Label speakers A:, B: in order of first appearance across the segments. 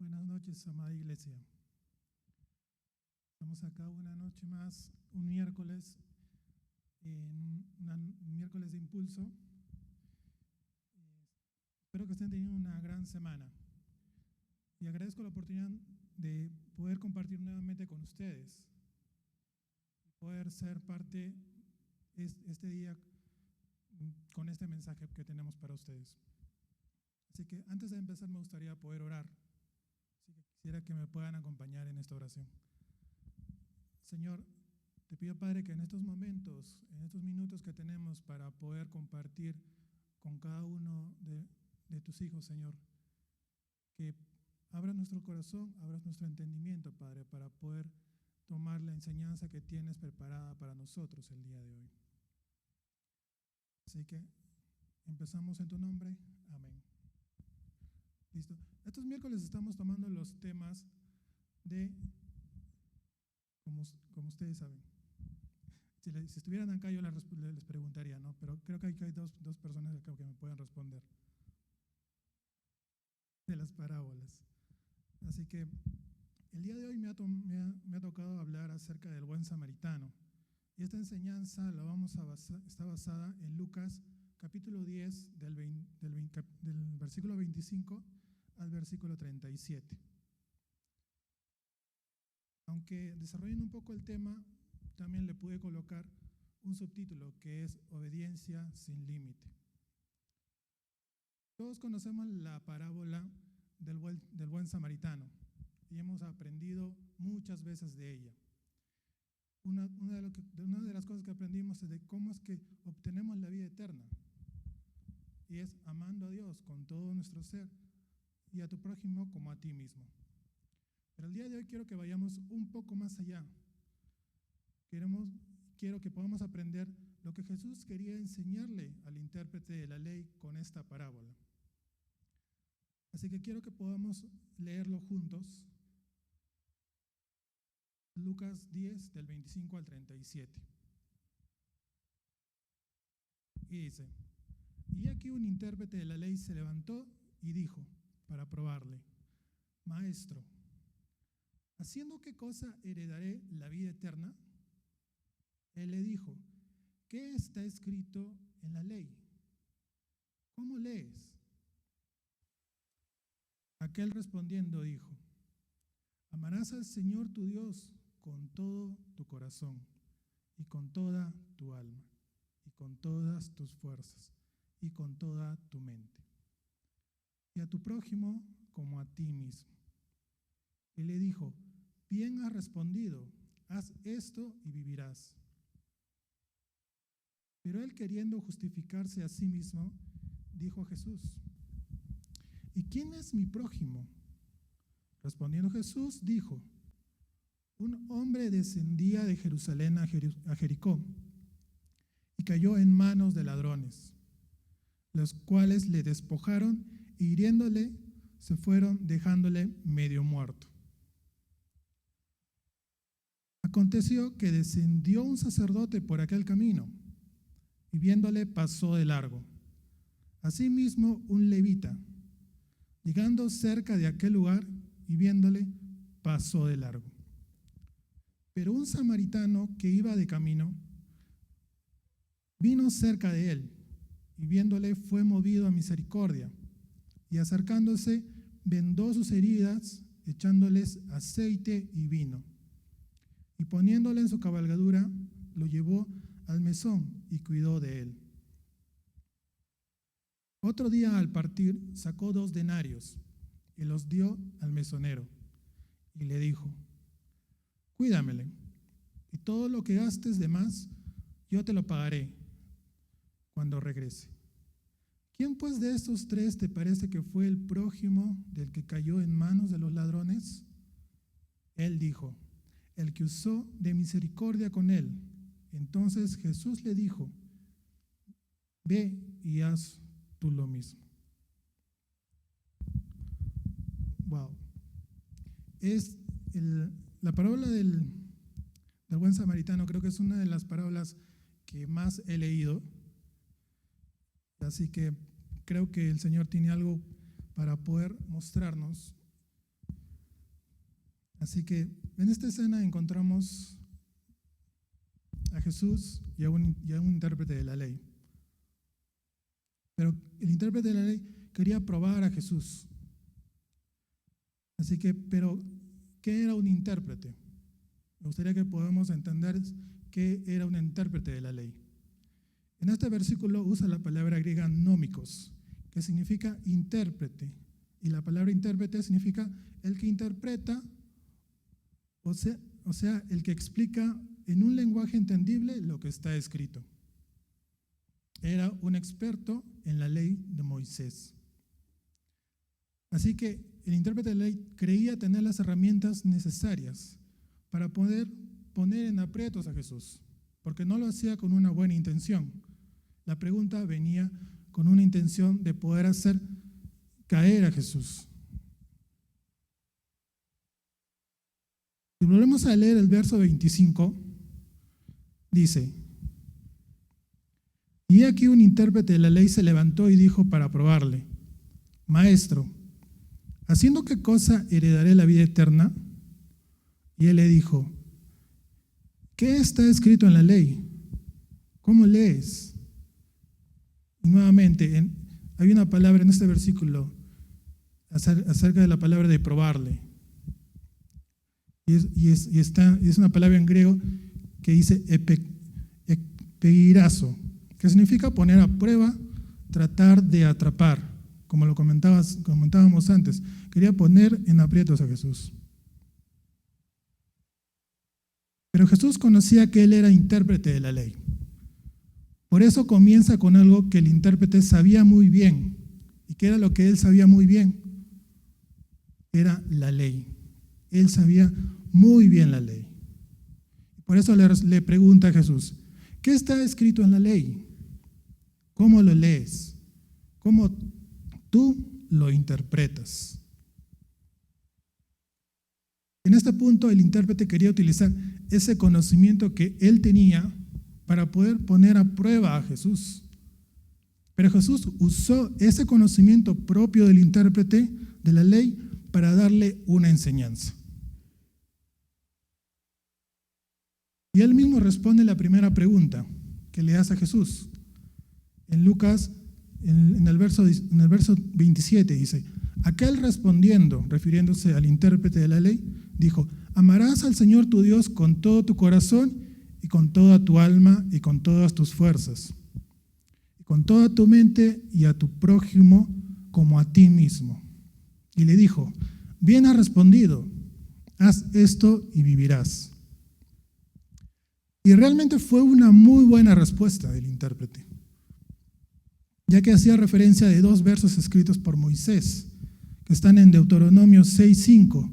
A: Buenas noches, amada iglesia. Estamos acá una noche más, un miércoles, un miércoles de impulso. Espero que estén teniendo una gran semana. Y agradezco la oportunidad de poder compartir nuevamente con ustedes y poder ser parte este día con este mensaje que tenemos para ustedes. Así que antes de empezar me gustaría poder orar. Así que quisiera que me puedan acompañar en esta oración. Señor, te pido, Padre, que en estos momentos, en estos minutos que tenemos para poder compartir con cada uno de tus hijos, Señor, que abras nuestro corazón, abras nuestro entendimiento, Padre, para poder tomar la enseñanza que tienes preparada para nosotros el día de hoy. Así que empezamos en tu nombre. Amén. Listo. Estos miércoles estamos tomando los temas de, como ustedes saben, si estuvieran acá yo les preguntaría, ¿no? Pero creo que hay dos personas acá que me pueden responder de las parábolas. Así que el día de hoy me ha tocado hablar acerca del buen samaritano. Y esta enseñanza está basada en Lucas capítulo 10 del versículo 25 al versículo 37. Aunque desarrollando un poco el tema, también le pude colocar un subtítulo que es Obediencia sin límite. Todos conocemos la parábola del buen samaritano y hemos aprendido muchas veces de ella. Una de las cosas que aprendimos es de cómo es que obtenemos la vida eterna, y es amando a Dios con todo nuestro ser y a tu prójimo como a ti mismo. Pero el día de hoy quiero que vayamos un poco más allá. Quiero que podamos aprender lo que Jesús quería enseñarle al intérprete de la ley con esta parábola. Así que quiero que podamos leerlo juntos. Lucas 10, del 25 al 37. Y dice: Y aquí un intérprete de la ley se levantó y dijo, para probarle: Maestro, ¿haciendo qué cosa heredaré la vida eterna? Él le dijo: ¿Qué está escrito en la ley? ¿Cómo lees? Aquel respondiendo dijo: Amarás al Señor tu Dios con todo tu corazón, y con toda tu alma, y con todas tus fuerzas, y con toda tu mente, y a tu prójimo como a ti mismo. Y le dijo: Bien has respondido, haz esto y vivirás. Pero él, queriendo justificarse a sí mismo, dijo a Jesús: ¿Y quién es mi prójimo? Respondiendo Jesús, dijo: Un hombre descendía de Jerusalén a Jericó y cayó en manos de ladrones, los cuales le despojaron y hiriéndole se fueron, dejándole medio muerto. Aconteció que descendió un sacerdote por aquel camino y viéndole pasó de largo. Asimismo un levita, llegando cerca de aquel lugar y viéndole, pasó de largo. Pero un samaritano que iba de camino vino cerca de él y viéndole fue movido a misericordia, y acercándose vendó sus heridas, echándoles aceite y vino, y poniéndole en su cabalgadura lo llevó al mesón y cuidó de él. Otro día al partir sacó 2 denarios y los dio al mesonero y le dijo: Cuídamele, y todo lo que gastes de más yo te lo pagaré cuando regrese. ¿Quién pues de estos 3 te parece que fue el prójimo del que cayó en manos de los ladrones? Él dijo: el que usó de misericordia con él. Entonces Jesús le dijo: Ve y haz tú lo mismo. Wow. La parábola del buen samaritano creo que es una de las parábolas que más he leído. Así que creo que el Señor tiene algo para poder mostrarnos Así que en esta escena encontramos a Jesús y a un intérprete de la ley. Pero el intérprete de la ley quería probar a Jesús. Así que, pero, ¿qué era un intérprete? Me gustaría que podamos entender qué era un intérprete de la ley. En este versículo usa la palabra griega nómicos, que significa intérprete. Y la palabra intérprete significa el que interpreta, o sea, el que explica en un lenguaje entendible lo que está escrito. Era un experto en la ley de Moisés. Así que el intérprete de la ley creía tener las herramientas necesarias para poder poner en aprietos a Jesús, porque no lo hacía con una buena intención. La pregunta venía con una intención de poder hacer caer a Jesús. Si volvemos a leer el verso 25, dice: y aquí un intérprete de la ley se levantó y dijo para probarle: Maestro, ¿haciendo qué cosa heredaré la vida eterna? Y él le dijo: ¿qué está escrito en la ley? ¿Cómo lees? Y nuevamente, hay una palabra en este versículo acerca de la palabra de probarle. Y es una palabra en griego que dice epeirazo, que significa poner a prueba, tratar de atrapar, como lo comentábamos antes. Quería poner en aprietos a Jesús. Pero Jesús conocía que él era intérprete de la ley. Por eso comienza con algo que el intérprete sabía muy bien. ¿Y qué era lo que él sabía muy bien? Era la ley. Él sabía muy bien la ley. Por eso le pregunta a Jesús: ¿qué está escrito en la ley? ¿Cómo lo lees? ¿Cómo tú lo interpretas? En este punto, el intérprete quería utilizar ese conocimiento que él tenía para poder poner a prueba a Jesús. Pero Jesús usó ese conocimiento propio del intérprete de la ley para darle una enseñanza. Y él mismo responde la primera pregunta que le hace a Jesús. En Lucas, en el verso 27, dice: aquel respondiendo, refiriéndose al intérprete de la ley, dijo: amarás al Señor tu Dios con todo tu corazón y con toda tu alma y con todas tus fuerzas, y con toda tu mente, y a tu prójimo como a ti mismo. Y le dijo: bien has respondido, haz esto y vivirás. Y realmente fue una muy buena respuesta del intérprete, ya que hacía referencia de dos versos escritos por Moisés, que están en Deuteronomio 6:5,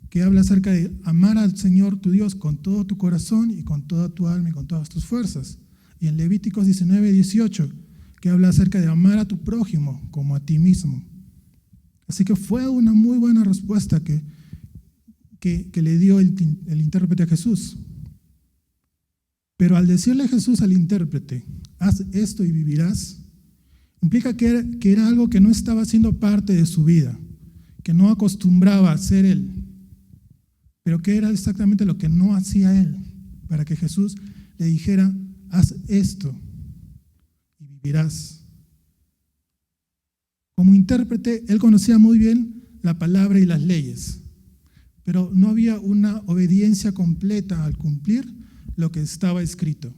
A: que habla acerca de amar al Señor tu Dios con todo tu corazón y con toda tu alma y con todas tus fuerzas. Y en Levíticos 19:18, que habla acerca de amar a tu prójimo como a ti mismo. Así que fue una muy buena respuesta que le dio el intérprete a Jesús. Pero al decirle Jesús al intérprete: haz esto y vivirás, implica que era algo que no estaba siendo parte de su vida, que no acostumbraba a hacer él, pero que era exactamente lo que no hacía él, para que Jesús le dijera: haz esto y vivirás. Como intérprete, él conocía muy bien la palabra y las leyes, pero no había una obediencia completa al cumplir lo que estaba escrito.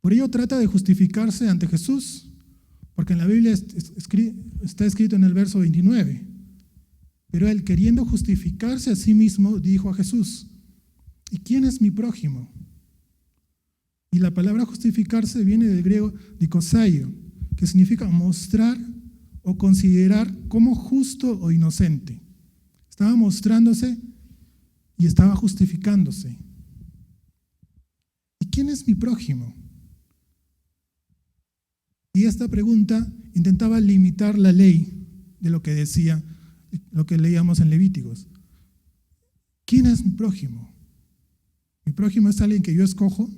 A: Por ello trata de justificarse ante Jesús, porque en la Biblia está escrito en el verso 29, pero él, queriendo justificarse a sí mismo, dijo a Jesús: ¿y quién es mi prójimo? Y la palabra justificarse viene del griego dikosaio, que significa mostrar o considerar como justo o inocente. Estaba mostrándose y estaba justificándose. ¿Y quién es mi prójimo? Y esta pregunta intentaba limitar la ley de lo que decía, lo que leíamos en Levíticos. ¿Quién es mi prójimo? ¿Mi prójimo es alguien que yo escojo?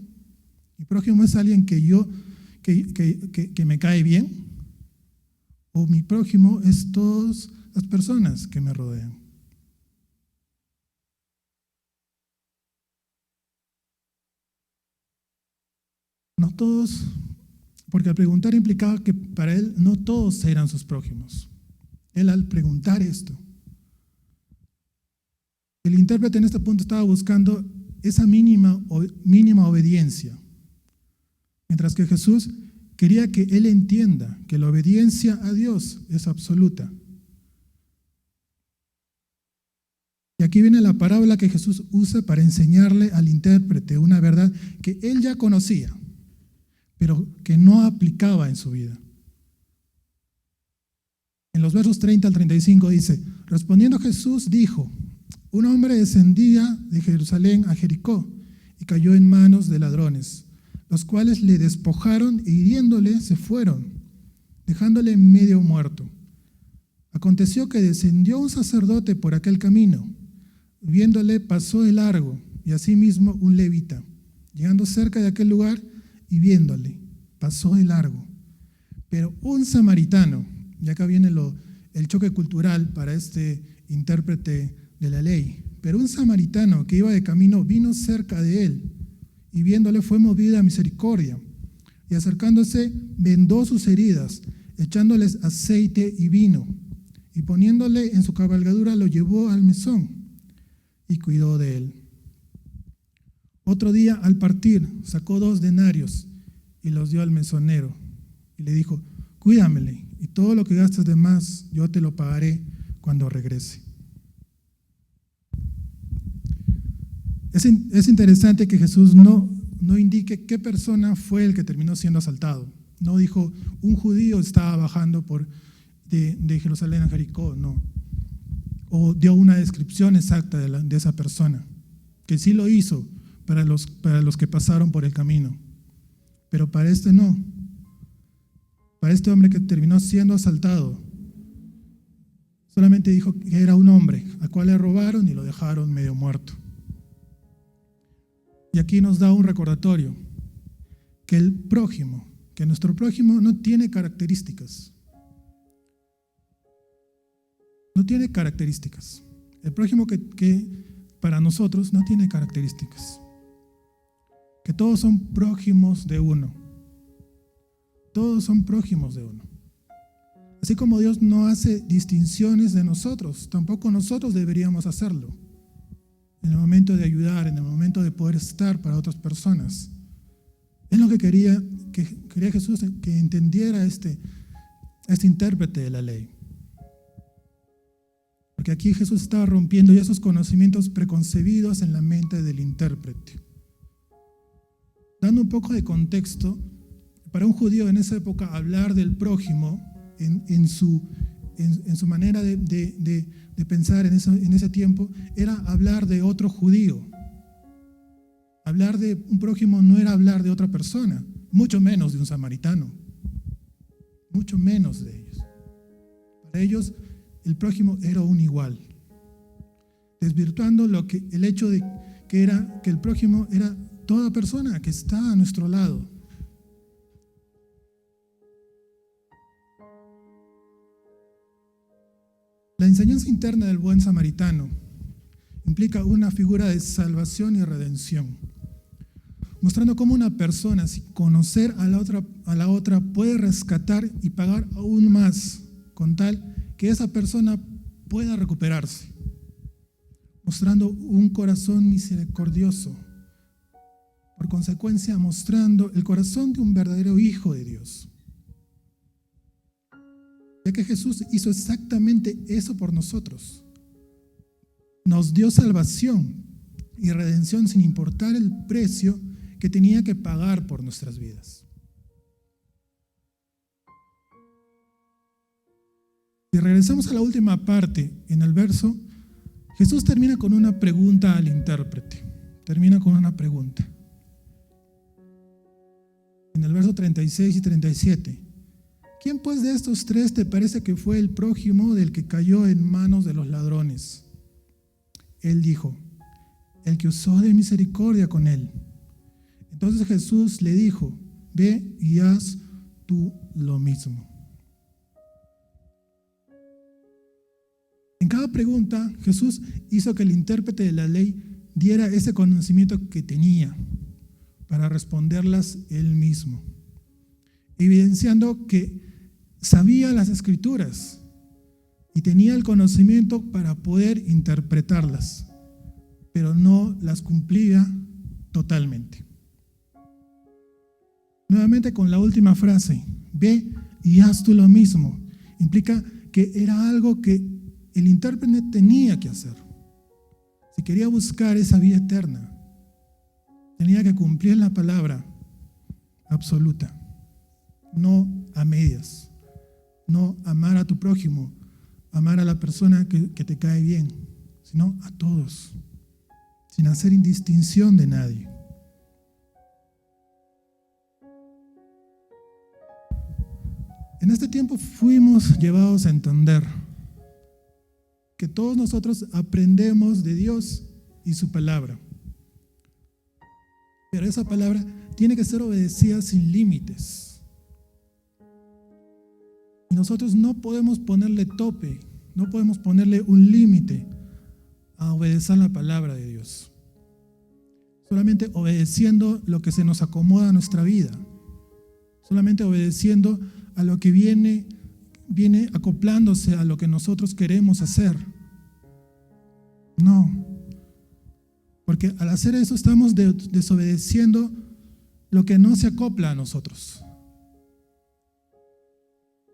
A: ¿Mi prójimo es alguien que me cae bien? ¿O mi prójimo es todas las personas que me rodean? No todos, porque al preguntar implicaba que para él no todos eran sus prójimos. Él al preguntar esto, el intérprete en este punto estaba buscando esa mínima obediencia, mientras que Jesús quería que él entienda que la obediencia a Dios es absoluta. Y aquí viene la parábola que Jesús usa para enseñarle al intérprete una verdad que él ya conocía, pero que no aplicaba en su vida. En los versos 30 al 35 dice: respondiendo Jesús dijo: un hombre descendía de Jerusalén a Jericó y cayó en manos de ladrones, los cuales le despojaron e hiriéndole se fueron, dejándole medio muerto. Aconteció que descendió un sacerdote por aquel camino, viéndole pasó de largo, y asimismo un levita, llegando cerca de aquel lugar y viéndole, pasó de largo. Pero un samaritano, y acá viene el choque cultural para este intérprete de la ley, pero un samaritano que iba de camino vino cerca de él, y viéndole fue movido a misericordia, y acercándose vendó sus heridas, echándoles aceite y vino, y poniéndole en su cabalgadura lo llevó al mesón, y cuidó de él. Otro día al partir sacó 2 denarios y los dio al mesonero y le dijo: cuídamele, y todo lo que gastes de más yo te lo pagaré cuando regrese. Es interesante que Jesús no indique qué persona fue el que terminó siendo asaltado. No dijo un judío estaba bajando de Jerusalén a Jericó, no. O dio una descripción exacta de esa persona, que sí lo hizo para los que pasaron por el camino, pero para este no. Para este hombre que terminó siendo asaltado, solamente dijo que era un hombre al cual le robaron y lo dejaron medio muerto. Y aquí nos da un recordatorio que nuestro prójimo no tiene características. No tiene características. El prójimo que para nosotros no tiene características. Que todos son prójimos de uno. Todos son prójimos de uno. Así como Dios no hace distinciones de nosotros, tampoco nosotros deberíamos hacerlo. En el momento de ayudar, en el momento de poder estar para otras personas. Es lo que quería Jesús que entendiera este intérprete de la ley. Porque aquí Jesús estaba rompiendo ya esos conocimientos preconcebidos en la mente del intérprete. Dando un poco de contexto, para un judío en esa época hablar del prójimo en su manera de pensar en ese tiempo era hablar de otro judío. Hablar de un prójimo no era hablar de otra persona, mucho menos de un samaritano, mucho menos de ellos. Para ellos el prójimo era un igual, desvirtuando el hecho de que el prójimo era toda persona que está a nuestro lado. La enseñanza interna del buen samaritano implica una figura de salvación y redención, mostrando cómo una persona, sin conocer a la otra, puede rescatar y pagar aún más con tal que esa persona pueda recuperarse, mostrando un corazón misericordioso, por consecuencia mostrando el corazón de un verdadero hijo de Dios. Ya que Jesús hizo exactamente eso por nosotros. Nos dio salvación y redención sin importar el precio que tenía que pagar por nuestras vidas. Si regresamos a la última parte, en el verso, Jesús termina con una pregunta al intérprete. Termina con una pregunta. En el verso 36 y 37. ¿Quién pues de estos 3 te parece que fue el prójimo del que cayó en manos de los ladrones? Él dijo: el que usó de misericordia con él. Entonces Jesús le dijo: ve y haz tú lo mismo. En cada pregunta, Jesús hizo que el intérprete de la ley diera ese conocimiento que tenía, para responderlas él mismo, evidenciando que sabía las Escrituras y tenía el conocimiento para poder interpretarlas, pero no las cumplía totalmente. Nuevamente con la última frase, ve y haz tú lo mismo, implica que era algo que el intérprete tenía que hacer. Si quería buscar esa vida eterna, tenía que cumplir la palabra absoluta, no a medias, no amar a tu prójimo, amar a la persona que te cae bien, sino a todos, sin hacer distinción de nadie. En este tiempo fuimos llevados a entender que todos nosotros aprendemos de Dios y su palabra. Pero esa palabra tiene que ser obedecida sin límites. Y nosotros no podemos ponerle tope, no podemos ponerle un límite a obedecer la palabra de Dios. Solamente obedeciendo lo que se nos acomoda a nuestra vida. Solamente obedeciendo a lo que viene acoplándose a lo que nosotros queremos hacer. No. Porque al hacer eso estamos desobedeciendo lo que no se acopla a nosotros.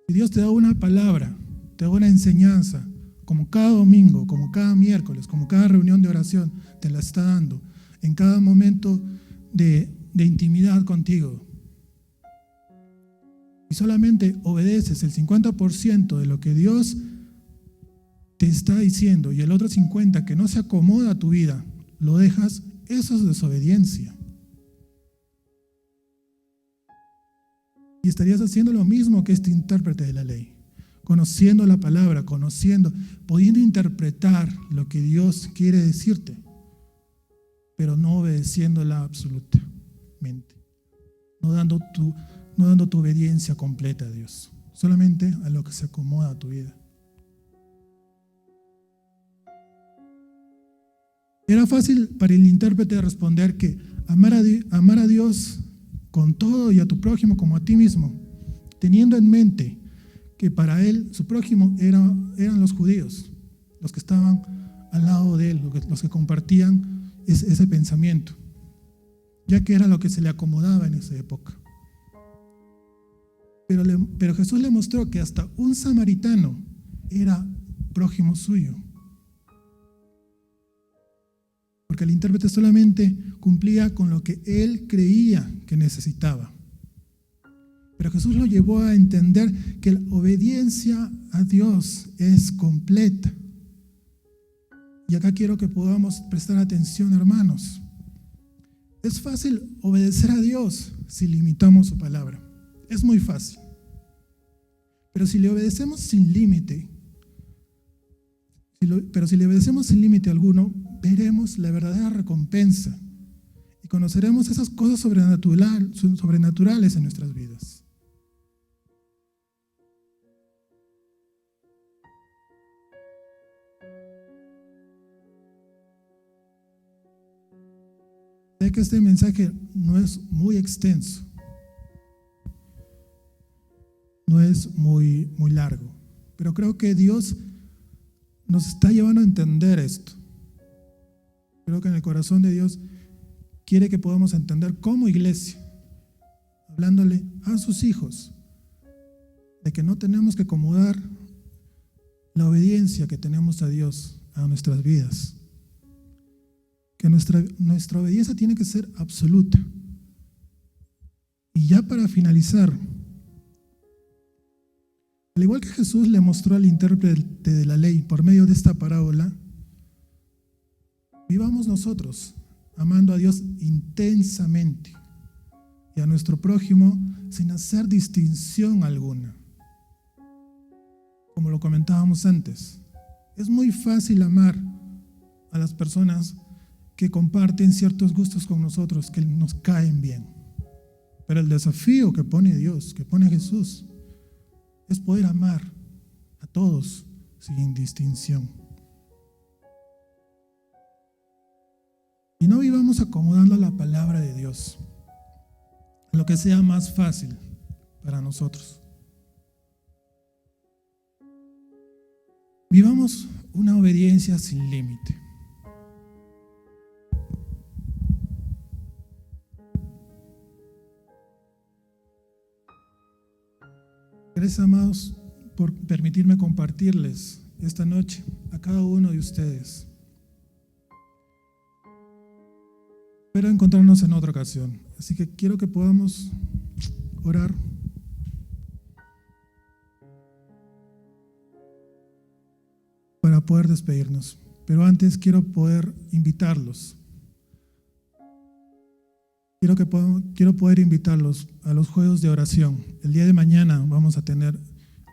A: Si Dios te da una palabra, te da una enseñanza, como cada domingo, como cada miércoles, como cada reunión de oración, te la está dando, en cada momento de intimidad contigo, y solamente obedeces el 50% de lo que Dios te está diciendo y el otro 50% que no se acomoda a tu vida, lo dejas, eso es desobediencia. Y estarías haciendo lo mismo que este intérprete de la ley, conociendo la palabra, pudiendo interpretar lo que Dios quiere decirte, pero no obedeciéndola absolutamente, no dando tu obediencia completa a Dios, solamente a lo que se acomoda a tu vida. Era fácil para el intérprete responder que amar a Dios con todo y a tu prójimo como a ti mismo, teniendo en mente que para él su prójimo eran los judíos, los que estaban al lado de él, los que compartían ese pensamiento, ya que era lo que se le acomodaba en esa época. Pero Jesús le mostró que hasta un samaritano era prójimo suyo. Porque el intérprete solamente cumplía con lo que él creía que necesitaba. Pero Jesús lo llevó a entender que la obediencia a Dios es completa. Y acá quiero que podamos prestar atención, hermanos. Es fácil obedecer a Dios si limitamos su palabra. Es muy fácil. Pero si le obedecemos sin límite, alguno, veremos la verdadera recompensa y conoceremos esas cosas sobrenaturales en nuestras vidas. Sé que este mensaje no es muy extenso, no es muy largo, pero creo que Dios nos está llevando a entender esto. Creo que en el corazón de Dios quiere que podamos entender como iglesia, hablándole a sus hijos, de que no tenemos que acomodar la obediencia que tenemos a Dios a nuestras vidas, que nuestra obediencia tiene que ser absoluta. Y ya para finalizar, al igual que Jesús le mostró al intérprete de la ley por medio de esta parábola, vivamos nosotros amando a Dios intensamente y a nuestro prójimo sin hacer distinción alguna. Como lo comentábamos antes, es muy fácil amar a las personas que comparten ciertos gustos con nosotros, que nos caen bien. Pero el desafío que pone Dios, que pone Jesús, es poder amar a todos sin distinción. Y no vivamos acomodando la palabra de Dios, lo que sea más fácil para nosotros. Vivamos una obediencia sin límite. Gracias, amados, por permitirme compartirles esta noche a cada uno de ustedes. Espero encontrarnos en otra ocasión. Así que quiero que podamos orar. Para poder despedirnos. Pero antes quiero poder invitarlos. Quiero poder invitarlos a los juegos de oración. El día de mañana vamos a tener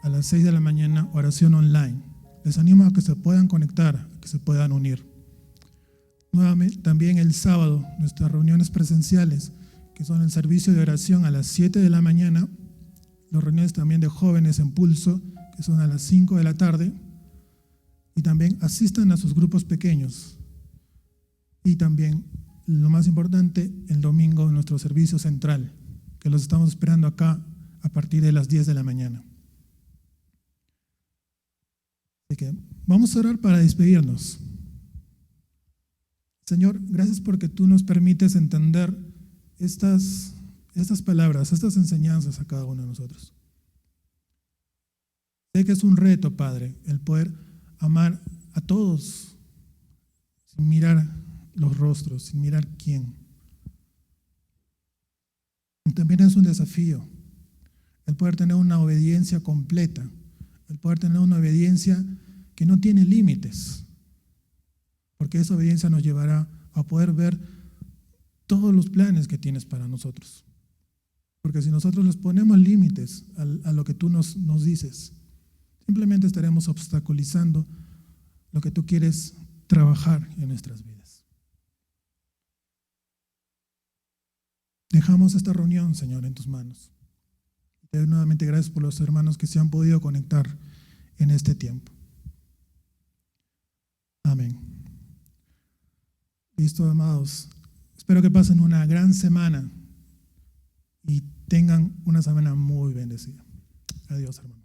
A: a las 6 de la mañana oración online. Les animo a que se puedan conectar, a que se puedan unir. Nuevamente, también el sábado, nuestras reuniones presenciales, que son el servicio de oración a las 7 de la mañana, las reuniones también de jóvenes en Pulso, que son a las 5 de la tarde, y también asistan a sus grupos pequeños. Y también, lo más importante, el domingo nuestro servicio central, que los estamos esperando acá a partir de las 10 de la mañana. Así que vamos a orar para despedirnos. Señor, gracias porque tú nos permites entender estas palabras, estas enseñanzas a cada uno de nosotros. Sé que es un reto, Padre, el poder amar a todos sin mirar los rostros, sin mirar quién. Y también es un desafío el poder tener una obediencia completa, el poder tener una obediencia que no tiene límites, porque esa obediencia nos llevará a poder ver todos los planes que tienes para nosotros. Porque si nosotros les ponemos límites a lo que tú nos dices, simplemente estaremos obstaculizando lo que tú quieres trabajar en nuestras vidas. Dejamos esta reunión, Señor, en tus manos. Te doy nuevamente gracias por los hermanos que se han podido conectar en este tiempo. Amén. Listo, amados. Espero que pasen una gran semana y tengan una semana muy bendecida. Adiós, hermanos.